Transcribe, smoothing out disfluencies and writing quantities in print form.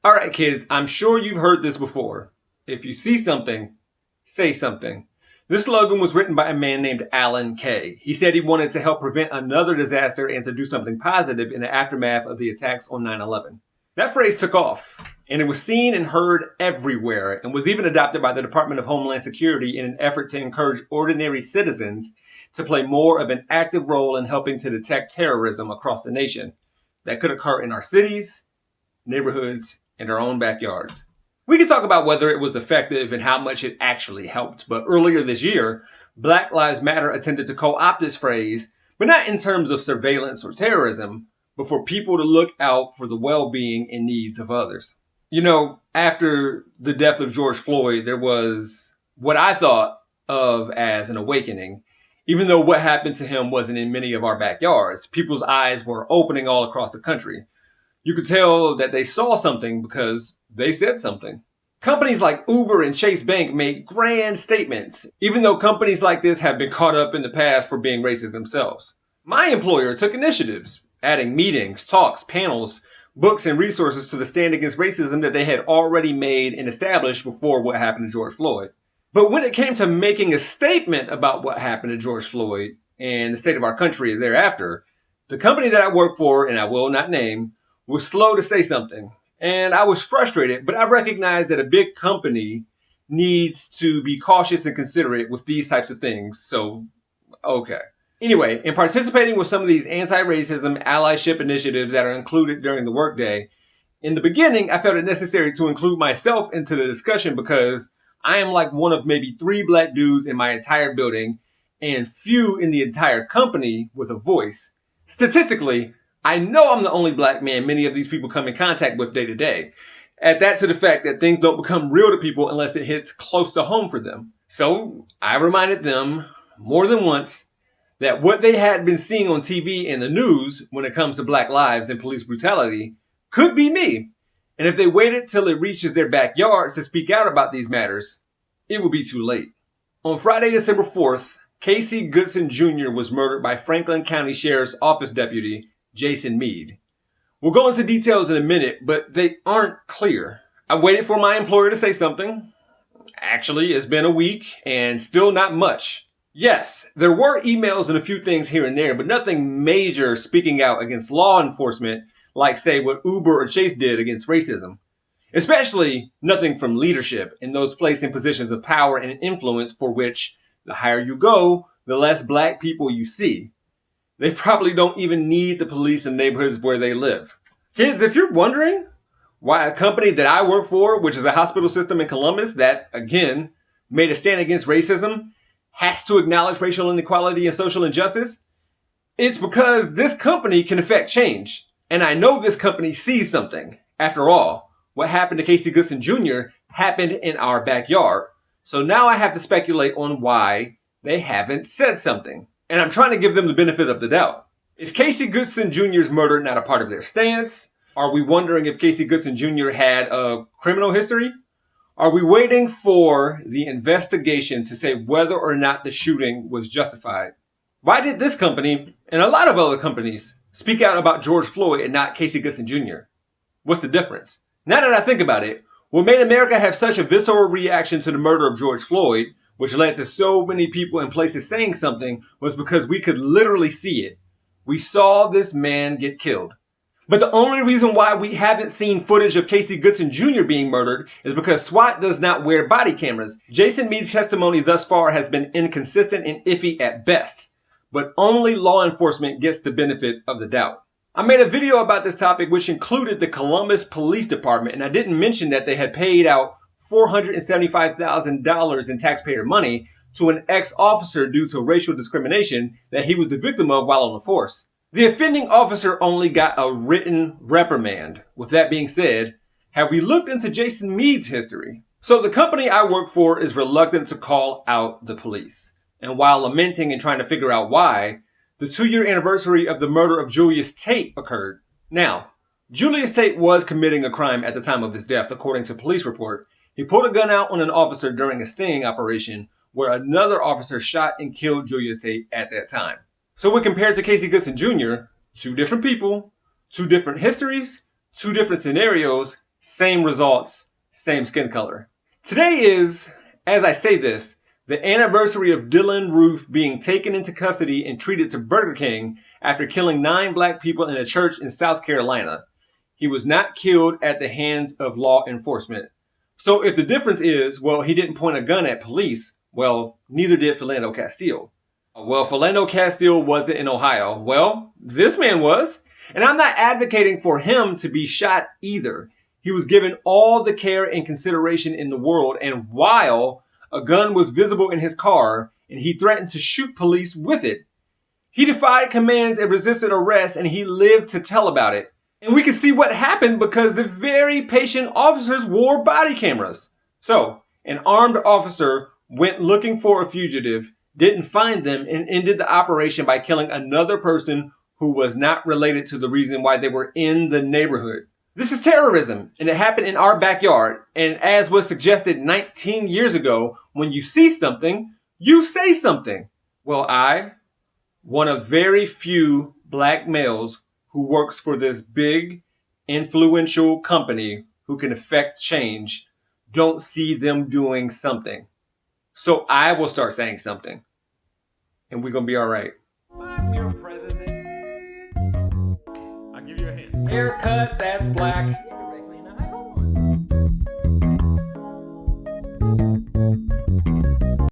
All right, kids, I'm sure you've heard this before. If you see something, say something. This slogan was written by a man named Alan Kay. He said he wanted to help prevent another disaster and to do something positive in the aftermath of the attacks on 9/11. That phrase took off, and it was seen and heard everywhere, and was even adopted by the Department of Homeland Security in an effort to encourage ordinary citizens to play more of an active role in helping to detect terrorism across the nation that could occur in our cities, neighborhoods, and our own backyards. We could talk about whether it was effective and how much it actually helped, but earlier this year, Black Lives Matter attempted to co-opt this phrase, but not in terms of surveillance or terrorism, but for people to look out for the well-being and needs of others. You know, after the death of George Floyd, there was what I thought of as an awakening. Even though what happened to him wasn't in many of our backyards, people's eyes were opening all across the country. You could tell that they saw something because they said something. Companies like Uber and Chase Bank made grand statements, even though companies like this have been caught up in the past for being racist themselves. My employer took initiatives, adding meetings, talks, panels, books, and resources to the stand against racism that they had already made and established before what happened to George Floyd. But when it came to making a statement about what happened to George Floyd and the state of our country thereafter, the company that I work for, and I will not name, was slow to say something. And I was frustrated, but I recognized that a big company needs to be cautious and considerate with these types of things. So, okay. Anyway, in participating with some of these anti-racism allyship initiatives that are included during the workday, in the beginning, I felt it necessary to include myself into the discussion because I am like one of maybe 3 black dudes in my entire building and few in the entire company with a voice. Statistically, I know I'm the only black man many of these people come in contact with day to day. Add that to the fact that things don't become real to people unless it hits close to home for them. So I reminded them more than once that what they had been seeing on TV and the news when it comes to black lives and police brutality could be me. And if they waited till it reaches their backyards to speak out about these matters, it would be too late. On Friday, December 4th, Casey Goodson Jr. was murdered by Franklin County Sheriff's Office Deputy Jason Meade. We'll go into details in a minute, but they aren't clear. I waited for my employer to say something. Actually, it's been a week and still not much. Yes, there were emails and a few things here and there, but nothing major speaking out against law enforcement like, say, what Uber or Chase did against racism. Especially nothing from leadership and those placed in positions of power and influence for which, the higher you go, the less black people you see. They probably don't even need the police in neighborhoods where they live. Kids, if you're wondering why a company that I work for, which is a hospital system in Columbus that, again, made a stand against racism, has to acknowledge racial inequality and social injustice, it's because this company can affect change. And I know this company sees something. After all, what happened to Casey Goodson Jr. happened in our backyard. So now I have to speculate on why they haven't said something. And I'm trying to give them the benefit of the doubt. Is Casey Goodson Jr.'s murder not a part of their stance? Are we wondering if Casey Goodson Jr. had a criminal history? Are we waiting for the investigation to say whether or not the shooting was justified? Why did this company, and a lot of other companies, speak out about George Floyd and not Casey Goodson Jr.? What's the difference? Now that I think about it, what made America have such a visceral reaction to the murder of George Floyd, which led to so many people in places saying something, was because we could literally see it. We saw this man get killed. But the only reason why we haven't seen footage of Casey Goodson Jr. being murdered is because SWAT does not wear body cameras. Jason Meade's testimony thus far has been inconsistent and iffy at best, but only law enforcement gets the benefit of the doubt. I made a video about this topic which included the Columbus Police Department, and I didn't mention that they had paid out $475,000 in taxpayer money to an ex-officer due to racial discrimination that he was the victim of while on the force. The offending officer only got a written reprimand. With that being said, have we looked into Jason Meade's history? So the company I work for is reluctant to call out the police. And while lamenting and trying to figure out why, the 2-year anniversary of the murder of Julius Tate occurred. Now, Julius Tate was committing a crime at the time of his death, according to police report. He pulled a gun out on an officer during a sting operation where another officer shot and killed Julius Tate at that time. So when compared to Casey Goodson Jr., 2 different people, 2 different histories, 2 different scenarios, same results, same skin color. Today is, as I say this, the anniversary of Dylan Roof being taken into custody and treated to Burger King after killing 9 black people in a church in South Carolina. He was not killed at the hands of law enforcement. So if the difference is, well, he didn't point a gun at police, well, neither did Philando Castile. Well, Philando Castile wasn't in Ohio. Well, this man was. And I'm not advocating for him to be shot either. He was given all the care and consideration in the world, and while a gun was visible in his car, and he threatened to shoot police with it, he defied commands and resisted arrest, and he lived to tell about it. And we can see what happened because the very patient officers wore body cameras. So, an armed officer went looking for a fugitive, didn't find them, and ended the operation by killing another person who was not related to the reason why they were in the neighborhood. This is terrorism, and it happened in our backyard. And as was suggested 19 years ago, when you see something, you say something. Well, I, one of very few black males who works for this big, influential company who can affect change, don't see them doing something. So I will start saying something, and we're going to be all right. I'm your president. I'll give you a hint. Haircut, that's black.